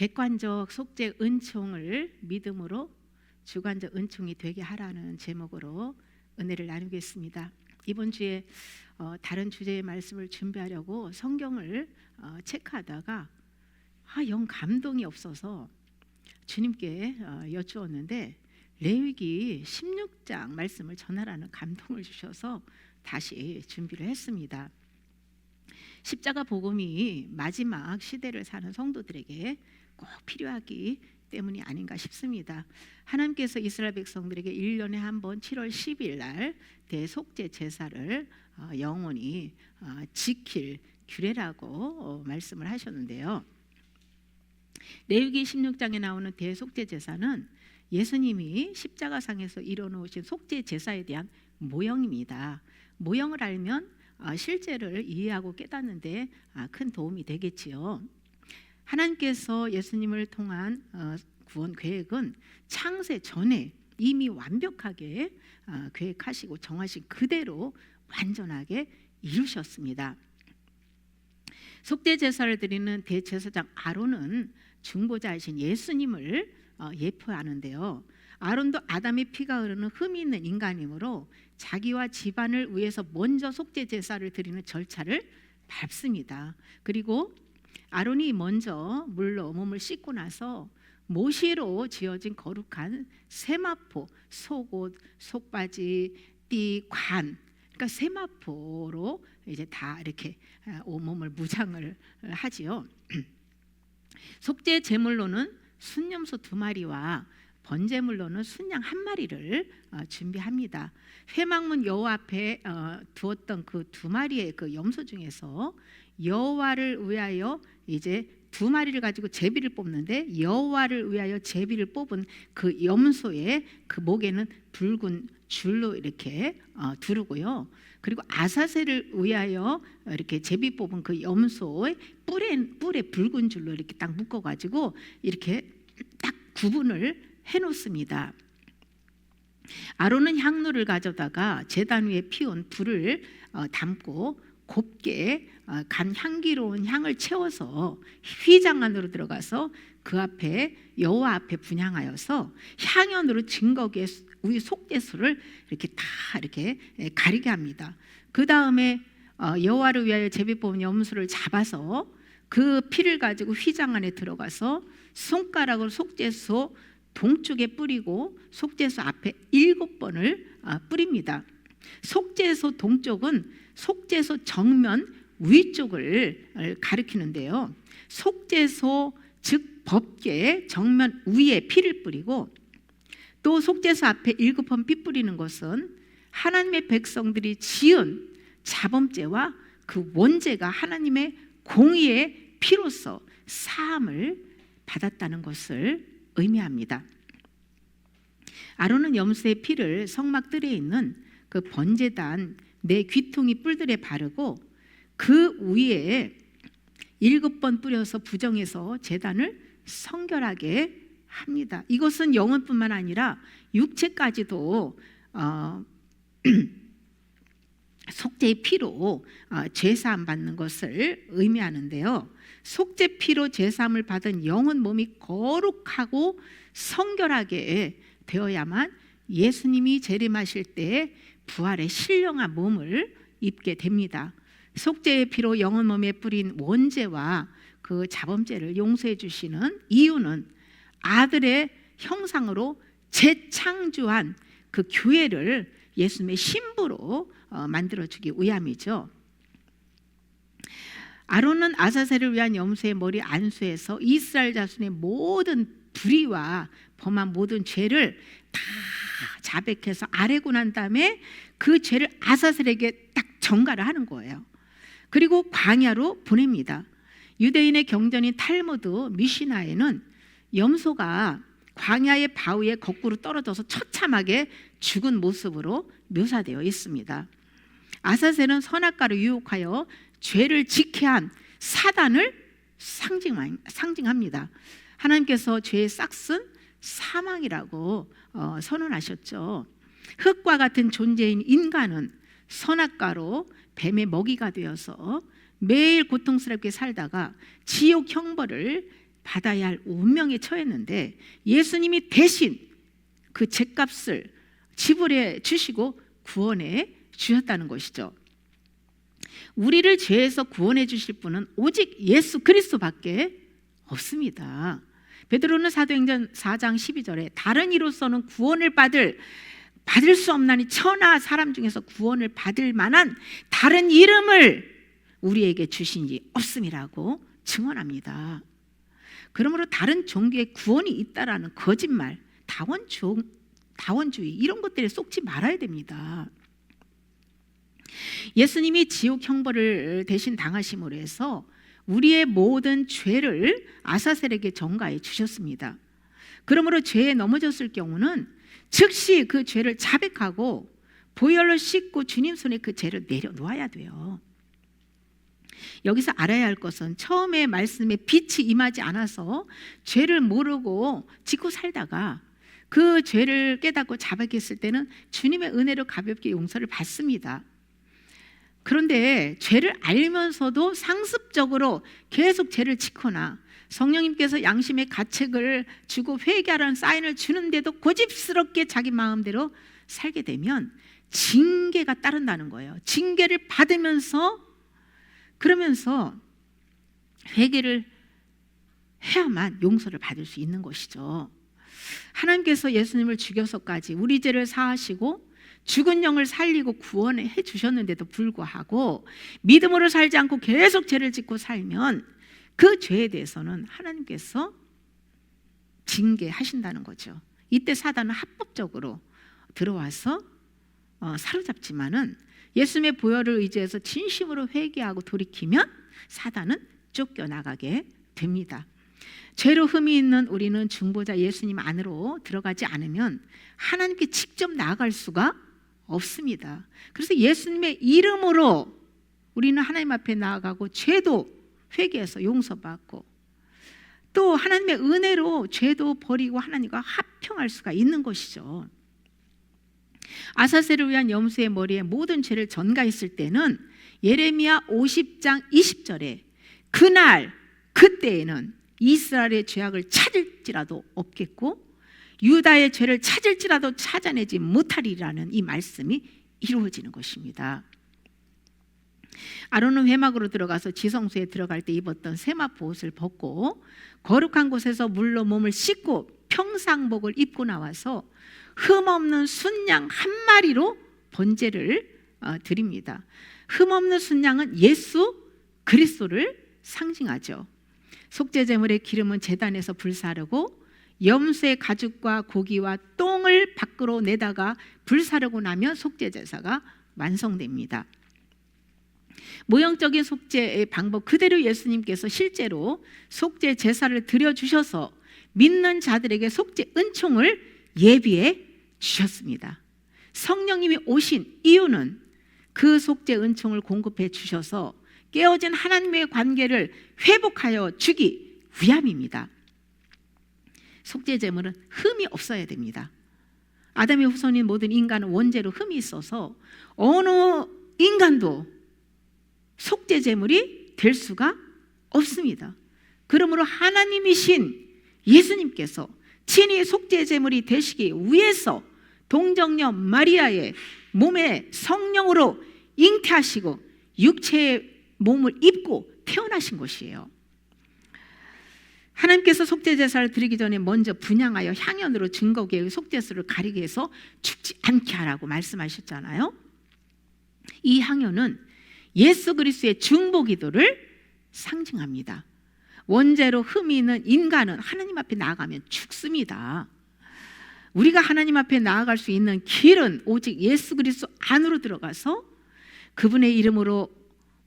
객관적 속죄 은총을 믿음으로 주관적 은총이 되게 하라는 제목으로 은혜를 나누겠습니다. 이번 주에 다른 주제의 말씀을 준비하려고 성경을 체크하다가 영 감동이 없어서 주님께 여쭈었는데 레위기 16장 말씀을 전하라는 감동을 주셔서 다시 준비를 했습니다. 십자가 복음이 마지막 시대를 사는 성도들에게 꼭 필요하기 때문이 아닌가 싶습니다. 하나님께서 이스라엘 백성들에게 1년에 한 번 7월 10일 날 대속죄 제사를 영원히 지킬 규례라고 말씀을 하셨는데요. 레위기 16장에 나오는 대속죄 제사는 예수님이 십자가상에서 이뤄놓으신 속죄 제사에 대한 모형입니다. 모형을 알면 실제를 이해하고 깨닫는데 큰 도움이 되겠지요. 하나님께서 예수님을 통한 구원 계획은 창세 전에 이미 완벽하게 계획하시고 정하신 그대로 완전하게 이루셨습니다. 속죄 제사를 드리는 대제사장 아론은 중보자이신 예수님을 예표하는데요. 아론도 아담의 피가 흐르는 흠이 있는 인간이므로 자기와 집안을 위해서 먼저 속죄 제사를 드리는 절차를 밟습니다. 그리고 아론이 먼저 물로 몸을 씻고 나서 모시로 지어진 거룩한 세마포, 속옷, 속바지, 띠, 관, 그러니까 세마포로 이제 다 이렇게 온몸을 무장을 하지요. 속죄 제물로는 순염소 2마리와 번제물로는 순양 1마리를 준비합니다. 회막문 여호와 앞에 두었던 그 2마리의 그 염소 중에서 여호와를 위하여 이제 2마리를 가지고 제비를 뽑는데 여호와를 위하여 제비를 뽑은 그 염소의 그 목에는 붉은 줄로 이렇게 두르고요. 그리고 아사셀을 위하여 이렇게 제비 뽑은 그 염소의 뿔에 붉은 줄로 이렇게 딱 묶어가지고 이렇게 딱 구분을 해놓습니다. 아론은 향로를 가져다가 제단 위에 피운 불을 담고 곱게 간 향기로운 향을 채워서 휘장 안으로 들어가서 그 앞에 여호와 앞에 분향하여서 향연으로 증거기에 우리 속죄소를 이렇게 다 이렇게 가리게 합니다. 그 다음에 여호와를 위하여 제비 뽑은 염소를 잡아서 그 피를 가지고 휘장 안에 들어가서 손가락으로 속죄소 동쪽에 뿌리고 속죄소 앞에 7번을 뿌립니다. 속죄소 동쪽은 속죄소 정면 위쪽을 가리키는데요. 속죄소 즉 법궤 정면 위에 피를 뿌리고 또 속죄소 앞에 7번 피 뿌리는 것은 하나님의 백성들이 지은 자범죄와 그 원죄가 하나님의 공의의 피로서 사함을 받았다는 것을 의미합니다. 아론은 염소의 피를 성막들에 있는 그 번제단 내 귀퉁이 뿔들에 바르고 그 위에 7번 뿌려서 부정해서 제단을 성결하게 합니다. 이것은 영혼뿐만 아니라 육체까지도 속죄의 피로 죄사함 받는 것을 의미하는데요. 속죄 피로 죄사함을 받은 영혼 몸이 거룩하고 성결하게 되어야만 예수님이 재림하실 때 부활의 신령한 몸을 입게 됩니다. 속죄의 피로 영혼 몸에 뿌린 원죄와 그 자범죄를 용서해 주시는 이유는 아들의 형상으로 재창조한 그 교회를 예수님의 신부로 만들어주기 위함이죠. 아론은 아사셀을 위한 염소의 머리 안수에서 이스라엘 자손의 모든 불의와 범한 모든 죄를 다 자백해서 아뢰고 난 다음에 그 죄를 아사셀에게 딱 전가를 하는 거예요. 그리고 광야로 보냅니다. 유대인의 경전인 탈무드 미시나에는 염소가 광야의 바위에 거꾸로 떨어져서 처참하게 죽은 모습으로 묘사되어 있습니다. 아사셀은 선악과를 유혹하여 죄를 지게 한 사단을 상징합니다. 하나님께서 죄의 싹슨 사망이라고 선언하셨죠. 흙과 같은 존재인 인간은 선악과로 뱀의 먹이가 되어서 매일 고통스럽게 살다가 지옥 형벌을 받아야 할 운명에 처했는데 예수님이 대신 그 죗값을 지불해 주시고 구원해 주셨다는 것이죠. 우리를 죄에서 구원해 주실 분은 오직 예수 그리스도밖에 없습니다. 베드로는 사도행전 4장 12절에 다른 이로서는 구원을 받을 수 없나니 천하 사람 중에서 구원을 받을 만한 다른 이름을 우리에게 주신 이 없음이라고 증언합니다. 그러므로 다른 종교에 구원이 있다라는 거짓말, 다원주의 이런 것들에 속지 말아야 됩니다. 예수님이 지옥 형벌을 대신 당하심으로 해서 우리의 모든 죄를 아사셀에게 전가해 주셨습니다. 그러므로 죄에 넘어졌을 경우는 즉시 그 죄를 자백하고 보혈로 씻고 주님 손에 그 죄를 내려놓아야 돼요. 여기서 알아야 할 것은 처음에 말씀에 빛이 임하지 않아서 죄를 모르고 짓고 살다가 그 죄를 깨닫고 자백했을 때는 주님의 은혜로 가볍게 용서를 받습니다. 그런데 죄를 알면서도 상습적으로 계속 죄를 짓거나 성령님께서 양심의 가책을 주고 회개하라는 사인을 주는데도 고집스럽게 자기 마음대로 살게 되면 징계가 따른다는 거예요. 징계를 받으면서 그러면서 회개를 해야만 용서를 받을 수 있는 것이죠. 하나님께서 예수님을 죽여서까지 우리 죄를 사하시고 죽은 영을 살리고 구원해 주셨는데도 불구하고 믿음으로 살지 않고 계속 죄를 짓고 살면 그 죄에 대해서는 하나님께서 징계하신다는 거죠. 이때 사단은 합법적으로 들어와서 사로잡지만은 예수님의 보혈을 의지해서 진심으로 회개하고 돌이키면 사단은 쫓겨나가게 됩니다. 죄로 흠이 있는 우리는 중보자 예수님 안으로 들어가지 않으면 하나님께 직접 나아갈 수가 없습니다. 그래서 예수님의 이름으로 우리는 하나님 앞에 나아가고 죄도 회개해서 용서받고 또 하나님의 은혜로 죄도 버리고 하나님과 화평할 수가 있는 것이죠. 아사셀을 위한 염소의 머리에 모든 죄를 전가했을 때는 예레미야 50장 20절에 그날 그때에는 이스라엘의 죄악을 찾을지라도 없겠고 유다의 죄를 찾을지라도 찾아내지 못하리라는 이 말씀이 이루어지는 것입니다. 아론은 회막으로 들어가서 지성소에 들어갈 때 입었던 세마포 옷을 벗고 거룩한 곳에서 물로 몸을 씻고 평상복을 입고 나와서 흠없는 순양 한 마리로 번제를 드립니다. 흠없는 순양은 예수 그리스도를 상징하죠. 속죄제물의 기름은 제단에서 불사르고 염소의 가죽과 고기와 똥을 밖으로 내다가 불사르고 나면 속죄제사가 완성됩니다. 모형적인 속죄의 방법 그대로 예수님께서 실제로 속죄 제사를 드려주셔서 믿는 자들에게 속죄 은총을 예비해 주셨습니다. 성령님이 오신 이유는 그 속죄 은총을 공급해 주셔서 깨어진 하나님의 관계를 회복하여 주기 위함입니다. 속죄 제물은 흠이 없어야 됩니다. 아담의 후손인 모든 인간은 원죄로 흠이 있어서 어느 인간도 속죄 제물이 될 수가 없습니다. 그러므로 하나님이신 예수님께서 친히 속죄 제물이 되시기 위해서 동정녀 마리아의 몸에 성령으로 잉태하시고 육체의 몸을 입고 태어나신 것이에요. 하나님께서 속죄 제사를 드리기 전에 먼저 분향하여 향연으로 증거계의 속죄수를 가리게 해서 죽지 않게 하라고 말씀하셨잖아요. 이 향연은 예수 그리스도의 중보기도를 상징합니다. 원죄로 흠이 있는 인간은 하나님 앞에 나아가면 죽습니다. 우리가 하나님 앞에 나아갈 수 있는 길은 오직 예수 그리스도 안으로 들어가서 그분의 이름으로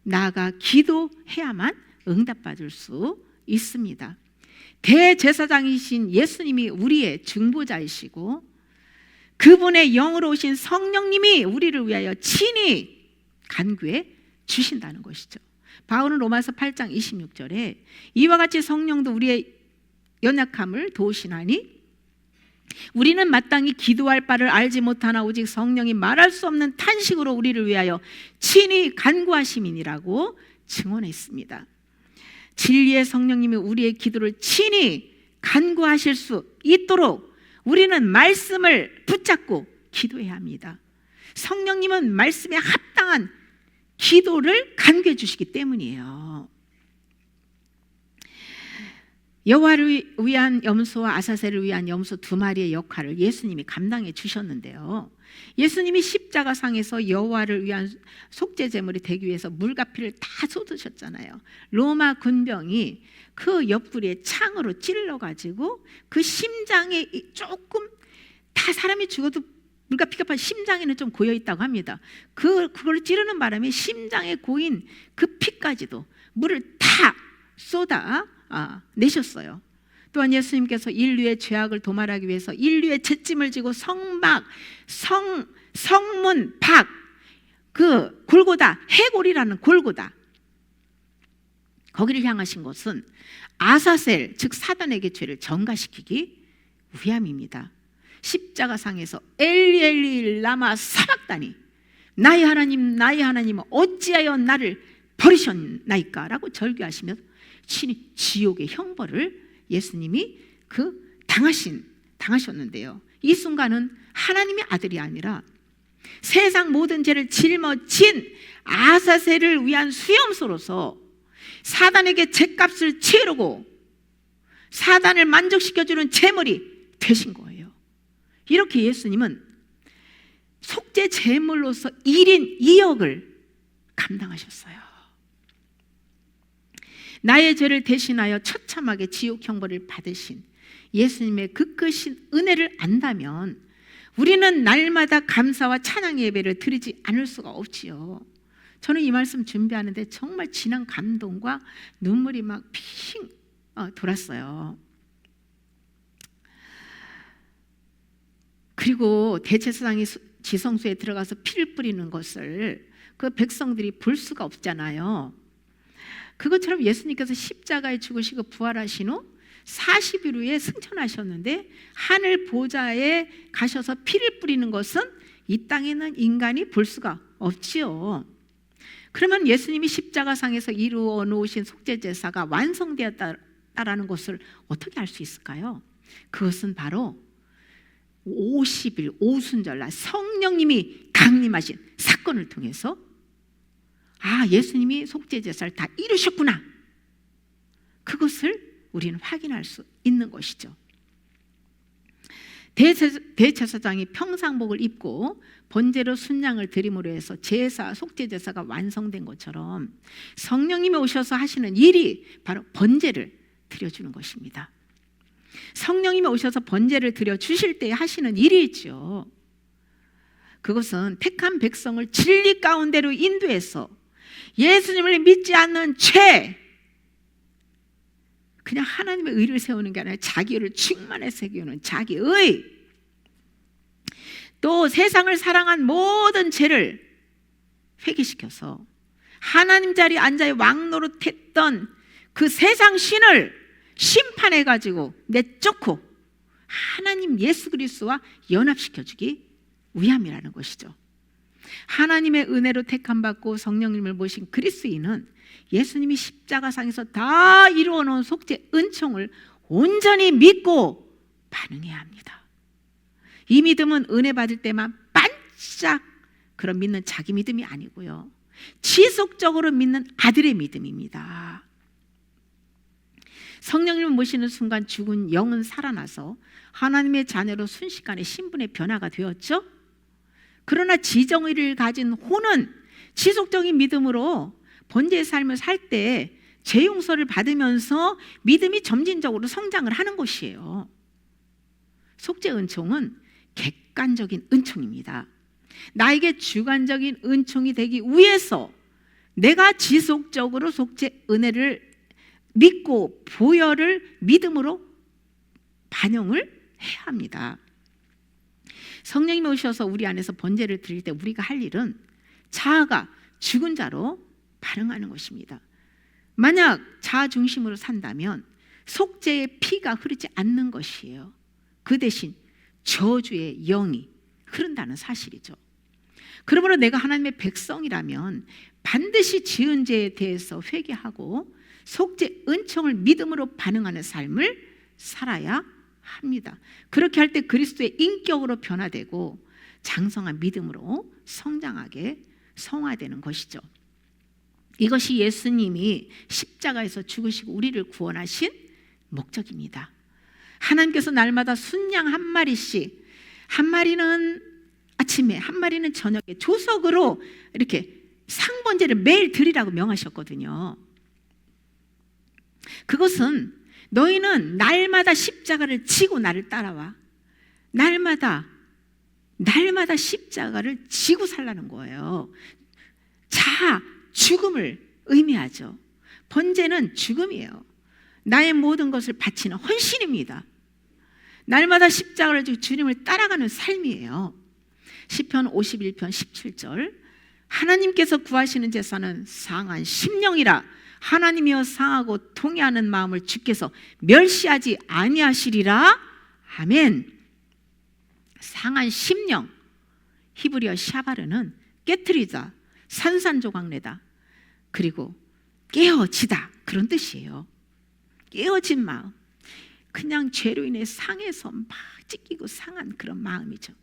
나아가 기도해야만 응답받을 수 있습니다. 대제사장이신 예수님이 우리의 중보자이시고 그분의 영으로 오신 성령님이 우리를 위하여 친히 간구해 주신다는 것이죠. 바울은 로마서 8장 26절에 이와 같이 성령도 우리의 연약함을 도우시나니 우리는 마땅히 기도할 바를 알지 못하나 오직 성령이 말할 수 없는 탄식으로 우리를 위하여 친히 간구하심이니라고 증언했습니다. 진리의 성령님이 우리의 기도를 친히 간구하실 수 있도록 우리는 말씀을 붙잡고 기도해야 합니다. 성령님은 말씀에 합당한 기도를 간구해 주시기 때문이에요. 여호와를 위한 염소와 아사셀을 위한 염소 두 마리의 역할을 예수님이 감당해 주셨는데요, 예수님이 십자가상에서 여호와를 위한 속죄 제물이 되기 위해서 물과 피를 다 쏟으셨잖아요. 로마 군병이 그 옆구리에 창으로 찔러가지고 그 심장에 조금, 다 사람이 죽어도 물과 피가 빠져 심장에는 좀 고여 있다고 합니다. 그걸 찌르는 바람에 심장에 고인 그 피까지도 물을 다 쏟아 내셨어요. 또한 예수님께서 인류의 죄악을 도말하기 위해서 인류의 채짐을 지고 성문 밖, 그 골고다, 해골이라는 골고다, 거기를 향하신 것은 아사셀, 즉 사단에게 죄를 전가시키기 위함입니다. 십자가상에서 엘리 엘리 라마 사박다니, 나의 하나님 나의 하나님 어찌하여 나를 버리셨나이까 라고 절규하시며 친히 지옥의 형벌을 예수님이 당하셨는데요, 이 순간은 하나님의 아들이 아니라 세상 모든 죄를 짊어진 아사셀을 위한 수염소로서 사단에게 죄값을 치르고 사단을 만족시켜주는 제물이 되신 거예요. 이렇게 예수님은 속죄 제물로서 1인 2역을 감당하셨어요. 나의 죄를 대신하여 처참하게 지옥 형벌을 받으신 예수님의 그 크신 은혜를 안다면 우리는 날마다 감사와 찬양 예배를 드리지 않을 수가 없지요. 저는 이 말씀 준비하는데 정말 진한 감동과 눈물이 막 핑 돌았어요. 그리고 대제사장이 지성소에 들어가서 피를 뿌리는 것을 그 백성들이 볼 수가 없잖아요. 그것처럼 예수님께서 십자가에 죽으시고 부활하신 후 40일 후에 승천하셨는데 하늘 보좌에 가셔서 피를 뿌리는 것은 이 땅에 있는 인간이 볼 수가 없지요. 그러면 예수님이 십자가상에서 이루어 놓으신 속죄제사가 완성되었다라는 것을 어떻게 알 수 있을까요? 그것은 바로 50일 오순절날 성령님이 강림하신 사건을 통해서 예수님이 속죄제사를 다 이루셨구나, 그것을 우리는 확인할 수 있는 것이죠. 대제사장이 평상복을 입고 번제로 순양을 드림으로 해서 속죄제사가 완성된 것처럼 성령님이 오셔서 하시는 일이 바로 번제를 드려주는 것입니다. 성령님이 오셔서 번제를 드려주실 때 하시는 일이 있죠. 그것은 택한 백성을 진리 가운데로 인도해서 예수님을 믿지 않는 그냥 하나님의 의를 세우는 게 아니라 자기 의를 충만히 세우는 자기의, 또 세상을 사랑한 모든 죄를 회개시켜서 하나님 자리에 앉아 왕노릇했던 그 세상 신을 심판해가지고 내쫓고 하나님 예수 그리스도와 연합시켜주기 위함이라는 것이죠. 하나님의 은혜로 택함받고 성령님을 모신 그리스도인은 예수님이 십자가상에서 다 이루어 놓은 속죄 은총을 온전히 믿고 반응해야 합니다. 이 믿음은 은혜 받을 때만 반짝 그런 믿는 자기 믿음이 아니고요, 지속적으로 믿는 아들의 믿음입니다. 성령님을 모시는 순간 죽은 영은 살아나서 하나님의 자녀로 순식간에 신분의 변화가 되었죠. 그러나 지정의를 가진 혼은 지속적인 믿음으로 번제의 삶을 살 때 죄 용서를 받으면서 믿음이 점진적으로 성장을 하는 것이에요. 속죄 은총은 객관적인 은총입니다. 나에게 주관적인 은총이 되기 위해서 내가 지속적으로 속죄 은혜를 믿고 보혈을 믿음으로 반영을 해야 합니다. 성령님이 오셔서 우리 안에서 번제를 드릴 때 우리가 할 일은 자아가 죽은 자로 반응하는 것입니다. 만약 자아 중심으로 산다면 속죄의 피가 흐르지 않는 것이에요. 그 대신 저주의 영이 흐른다는 사실이죠. 그러므로 내가 하나님의 백성이라면 반드시 지은 죄에 대해서 회개하고 속죄 은총을 믿음으로 반응하는 삶을 살아야 합니다. 그렇게 할 때 그리스도의 인격으로 변화되고 장성한 믿음으로 성장하게 성화되는 것이죠. 이것이 예수님이 십자가에서 죽으시고 우리를 구원하신 목적입니다. 하나님께서 날마다 순양 한 마리씩, 한 마리는 아침에, 한 마리는 저녁에 조석으로 이렇게 상번제를 매일 드리라고 명하셨거든요. 그것은 너희는 날마다 십자가를 지고 나를 따라와. 날마다 십자가를 지고 살라는 거예요. 죽음을 의미하죠. 번제는 죽음이에요. 나의 모든 것을 바치는 헌신입니다. 날마다 십자가를 지고 주님을 따라가는 삶이에요. 시편 51편 17절, 하나님께서 구하시는 제사는 상한 심령이라. 하나님이여 상하고 통회하는 마음을 주께서 멸시하지 아니하시리라. 아멘. 상한 심령, 히브리어 샤바르는 깨트리다, 산산조각내다, 그리고 깨어지다, 그런 뜻이에요. 깨어진 마음, 그냥 죄로 인해 상해서 막 찢기고 상한 그런 마음이죠.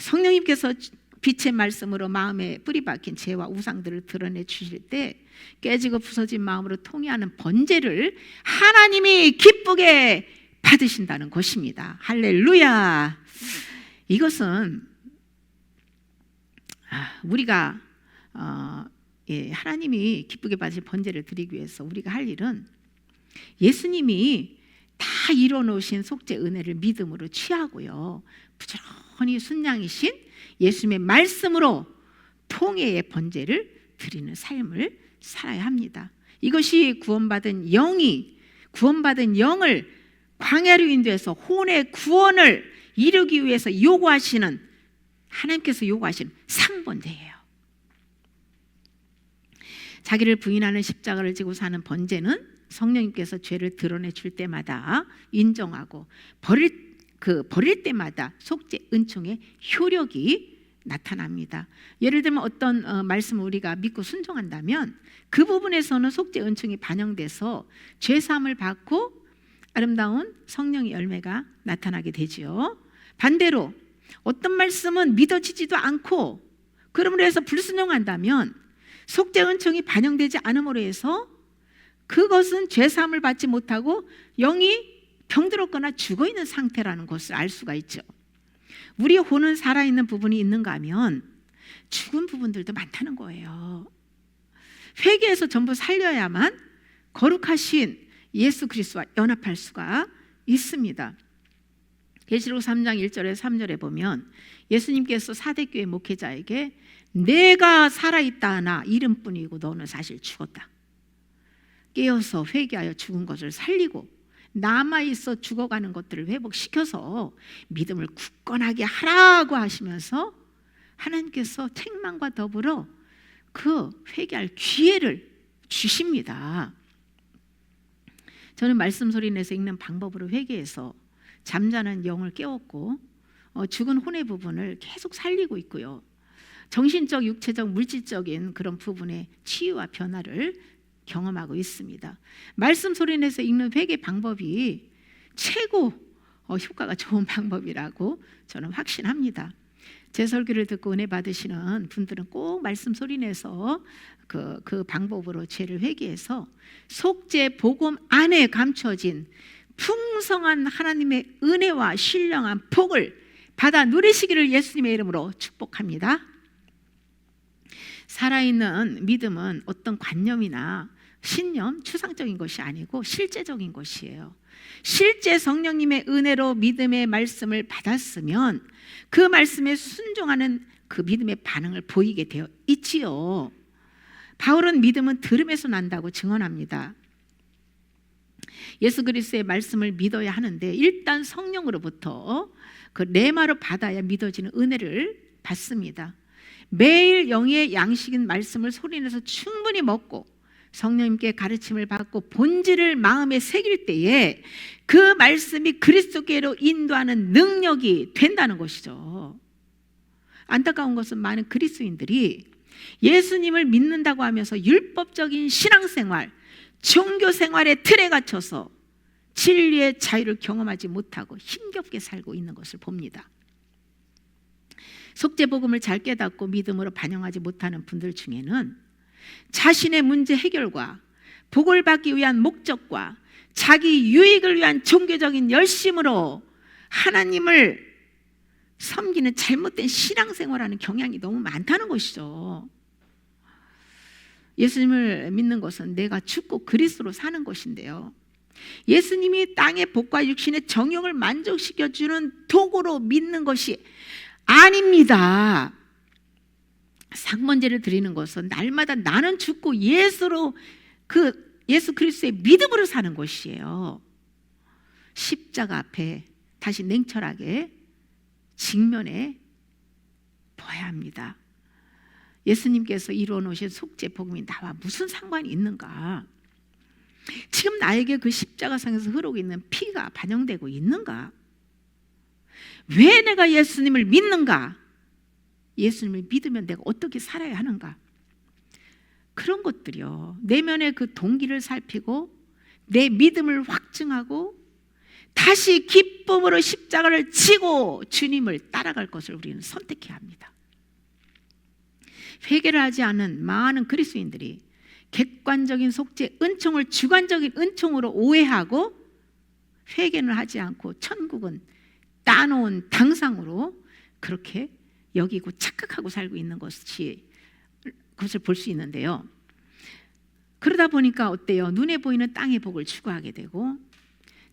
성령님께서 빛의 말씀으로 마음에 뿌리 박힌 죄와 우상들을 드러내 주실 때 깨지고 부서진 마음으로 통회하는 번제를 하나님이 기쁘게 받으신다는 것입니다. 할렐루야. 이것은 우리가 하나님이 기쁘게 받으실 번제를 드리기 위해서 우리가 할 일은 예수님이 다 이뤄놓으신 속죄 은혜를 믿음으로 취하고요, 부지런히 순양이신 예수님의 말씀으로 통회의 번제를 드리는 삶을 살아야 합니다. 이것이 구원받은 영을 광야로 인도해서 혼의 구원을 이루기 위해서 하나님께서 요구하시는 상번제예요. 자기를 부인하는 십자가를 지고 사는 번제는 성령님께서 죄를 드러내 줄 때마다 인정하고 버릴 때마다 속죄 은총의 효력이 나타납니다. 예를 들면 어떤 말씀을 우리가 믿고 순종한다면 그 부분에서는 속죄 은총이 반영돼서 죄사함을 받고 아름다운 성령의 열매가 나타나게 되지요. 반대로 어떤 말씀은 믿어지지도 않고 그러므로 해서 불순종한다면 속죄 은총이 반영되지 않음으로 해서 그것은 죄사함을 받지 못하고 영이 병들었거나 죽어있는 상태라는 것을 알 수가 있죠. 우리 혼은 살아있는 부분이 있는가 하면 죽은 부분들도 많다는 거예요. 회개해서 전부 살려야만 거룩하신 예수 그리스도와 연합할 수가 있습니다. 계시록 3장 1절에 3절에 보면 예수님께서 사대교회 목회자에게 내가 살아있다 하나 이름뿐이고 너는 사실 죽었다. 깨어서 회개하여 죽은 것을 살리고 남아있어 죽어가는 것들을 회복시켜서 믿음을 굳건하게 하라고 하시면서 하나님께서 책망과 더불어 그 회개할 기회를 주십니다. 저는 말씀 소리 내서 읽는 방법으로 회개해서 잠자는 영을 깨웠고 죽은 혼의 부분을 계속 살리고 있고요. 정신적, 육체적, 물질적인 그런 부분의 치유와 변화를 경험하고 있습니다. 말씀 소리 내서 읽는 회개 방법이 최고 효과가 좋은 방법이라고 저는 확신합니다. 제 설교를 듣고 은혜 받으시는 분들은 꼭 말씀 소리 내서 그 방법으로 죄를 회개해서 속죄 복음 안에 감춰진 풍성한 하나님의 은혜와 신령한 복을 받아 누리시기를 예수님의 이름으로 축복합니다. 살아있는 믿음은 어떤 관념이나 신념, 추상적인 것이 아니고 실제적인 것이에요. 실제 성령님의 은혜로 믿음의 말씀을 받았으면 그 말씀에 순종하는 그 믿음의 반응을 보이게 되어 있지요. 바울은 믿음은 들음에서 난다고 증언합니다. 예수 그리스도의 말씀을 믿어야 하는데 일단 성령으로부터 그 레마로 받아야 믿어지는 은혜를 받습니다. 매일 영의 양식인 말씀을 소리내서 충분히 먹고 성령님께 가르침을 받고 본질을 마음에 새길 때에 그 말씀이 그리스도께로 인도하는 능력이 된다는 것이죠. 안타까운 것은 많은 그리스도인들이 예수님을 믿는다고 하면서 율법적인 신앙생활, 종교 생활의 틀에 갇혀서 진리의 자유를 경험하지 못하고 힘겹게 살고 있는 것을 봅니다. 속죄복음을 잘 깨닫고 믿음으로 반영하지 못하는 분들 중에는 자신의 문제 해결과 복을 받기 위한 목적과 자기 유익을 위한 종교적인 열심으로 하나님을 섬기는 잘못된 신앙생활하는 경향이 너무 많다는 것이죠. 예수님을 믿는 것은 내가 죽고 그리스도로 사는 것인데요, 예수님이 땅의 복과 육신의 정욕을 만족시켜주는 도구로 믿는 것이 아닙니다. 상번제를 드리는 것은 날마다 나는 죽고 예수 그리스도의 믿음으로 사는 것이에요. 십자가 앞에 다시 냉철하게 직면해 봐야 합니다. 예수님께서 이루어 놓으신 속죄 복음이 나와 무슨 상관이 있는가? 지금 나에게 그 십자가상에서 흐르고 있는 피가 반영되고 있는가? 왜 내가 예수님을 믿는가? 예수님을 믿으면 내가 어떻게 살아야 하는가? 그런 것들이요, 내면의 그 동기를 살피고 내 믿음을 확증하고 다시 기쁨으로 십자가를 지고 주님을 따라갈 것을 우리는 선택해야 합니다. 회개를 하지 않은 많은 그리스도인들이 객관적인 속죄 은총을 주관적인 은총으로 오해하고 회개는 하지 않고 천국은 따놓은 당상으로 그렇게 여기고 착각하고 살고 있는 것을 볼 수 있는데요, 그러다 보니까 어때요? 눈에 보이는 땅의 복을 추구하게 되고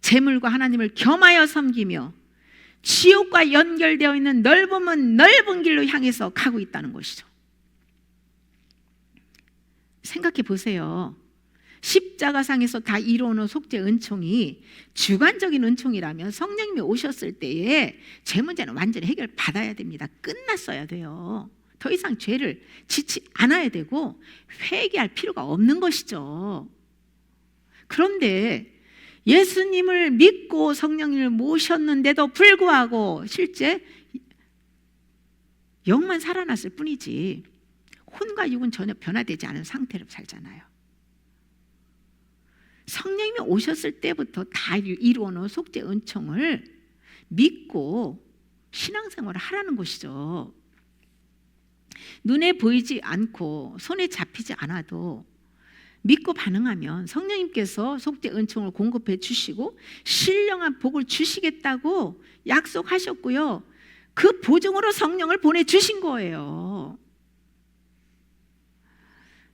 재물과 하나님을 겸하여 섬기며 지옥과 연결되어 있는 넓은 길로 향해서 가고 있다는 것이죠. 생각해 보세요. 십자가상에서 다 이루어놓은 속죄 은총이 주관적인 은총이라면 성령님이 오셨을 때에 죄 문제는 완전히 해결받아야 됩니다. 끝났어야 돼요. 더 이상 죄를 짓지 않아야 되고 회개할 필요가 없는 것이죠. 그런데 예수님을 믿고 성령님을 모셨는데도 불구하고 실제 영만 살아났을 뿐이지 혼과 육은 전혀 변화되지 않은 상태로 살잖아요. 성령님이 오셨을 때부터 다 이루어놓은 속죄 은총을 믿고 신앙생활을 하라는 것이죠. 눈에 보이지 않고 손에 잡히지 않아도 믿고 반응하면 성령님께서 속죄 은총을 공급해 주시고 신령한 복을 주시겠다고 약속하셨고요, 그 보증으로 성령을 보내주신 거예요.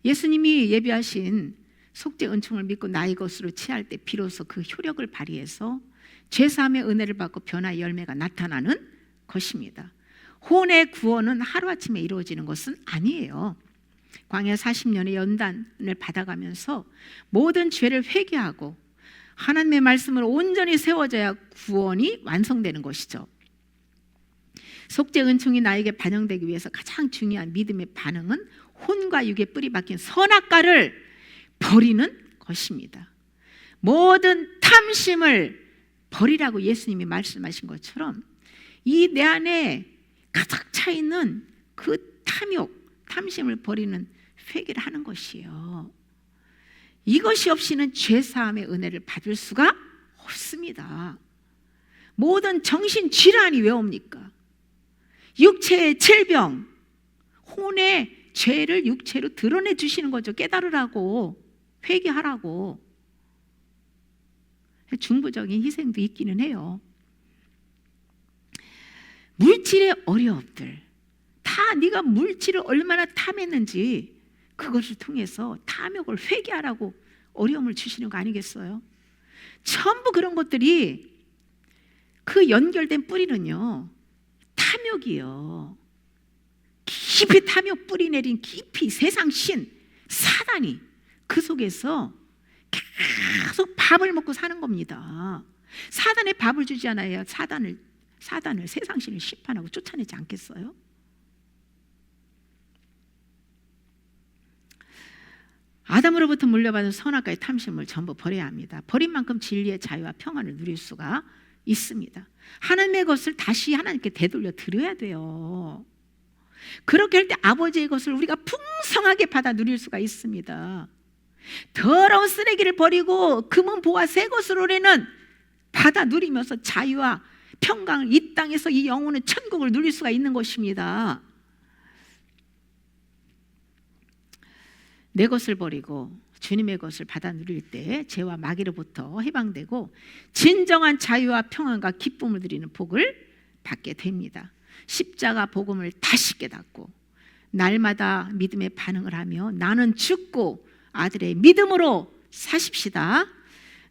예수님이 예비하신 속죄 은총을 믿고 나의 것으로 취할 때 비로소 그 효력을 발휘해서 죄사함의 은혜를 받고 변화의 열매가 나타나는 것입니다. 혼의 구원은 하루아침에 이루어지는 것은 아니에요. 광야 40년의 연단을 받아가면서 모든 죄를 회개하고 하나님의 말씀으로 온전히 세워져야 구원이 완성되는 것이죠. 속죄 은총이 나에게 반영되기 위해서 가장 중요한 믿음의 반응은 혼과 육의 뿌리 박힌 선악과를 버리는 것입니다. 모든 탐심을 버리라고 예수님이 말씀하신 것처럼 이 내 안에 가득 차 있는 그 탐심을 버리는 회개를 하는 것이에요. 이것이 없이는 죄사함의 은혜를 받을 수가 없습니다. 모든 정신질환이 왜 옵니까? 육체의 질병, 혼의 죄를 육체로 드러내 주시는 거죠. 깨달으라고, 회개하라고. 중부적인 희생도 있기는 해요. 물질의 어려움들, 다 네가 물질을 얼마나 탐했는지 그것을 통해서 탐욕을 회개하라고 어려움을 주시는 거 아니겠어요? 전부 그런 것들이 그 연결된 뿌리는요, 탐욕이요. 깊이 탐욕 뿌리 내린 깊이 세상 신 사단이 그 속에서 계속 밥을 먹고 사는 겁니다. 사단의 밥을 주지 않아야 사단을 세상 신을 심판하고 쫓아내지 않겠어요? 아담으로부터 물려받은 선악과의 탐심을 전부 버려야 합니다. 버린 만큼 진리의 자유와 평안을 누릴 수가 있습니다. 하나님의 것을 다시 하나님께 되돌려 드려야 돼요. 그렇게 할 때 아버지의 것을 우리가 풍성하게 받아 누릴 수가 있습니다. 더러운 쓰레기를 버리고 금은 보화 새 것을 우리는 받아 누리면서 자유와 평강을 이 땅에서 이 영혼의 천국을 누릴 수가 있는 것입니다. 내 것을 버리고 주님의 것을 받아 누릴 때 죄와 마귀로부터 해방되고 진정한 자유와 평안과 기쁨을 누리는 복을 받게 됩니다. 십자가 복음을 다시 깨닫고 날마다 믿음의 반응을 하며 나는 죽고 아들의 믿음으로 사십시다.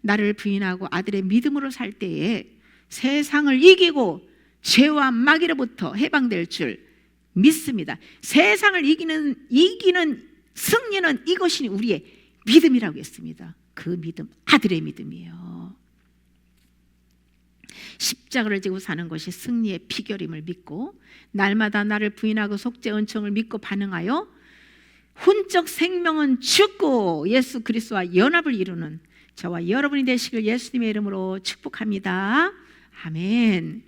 나를 부인하고 아들의 믿음으로 살 때에 세상을 이기고 죄와 마귀로부터 해방될 줄 믿습니다. 세상을 이기는 승리는 이것이 우리의 믿음이라고 했습니다. 그 믿음, 아들의 믿음이에요. 십자가를 지고 사는 것이 승리의 비결임을 믿고 날마다 나를 부인하고 속죄 은총을 믿고 반응하여 혼적 생명은 죽고 예수 그리스도와 연합을 이루는 저와 여러분이 되시길 예수님의 이름으로 축복합니다. 아멘.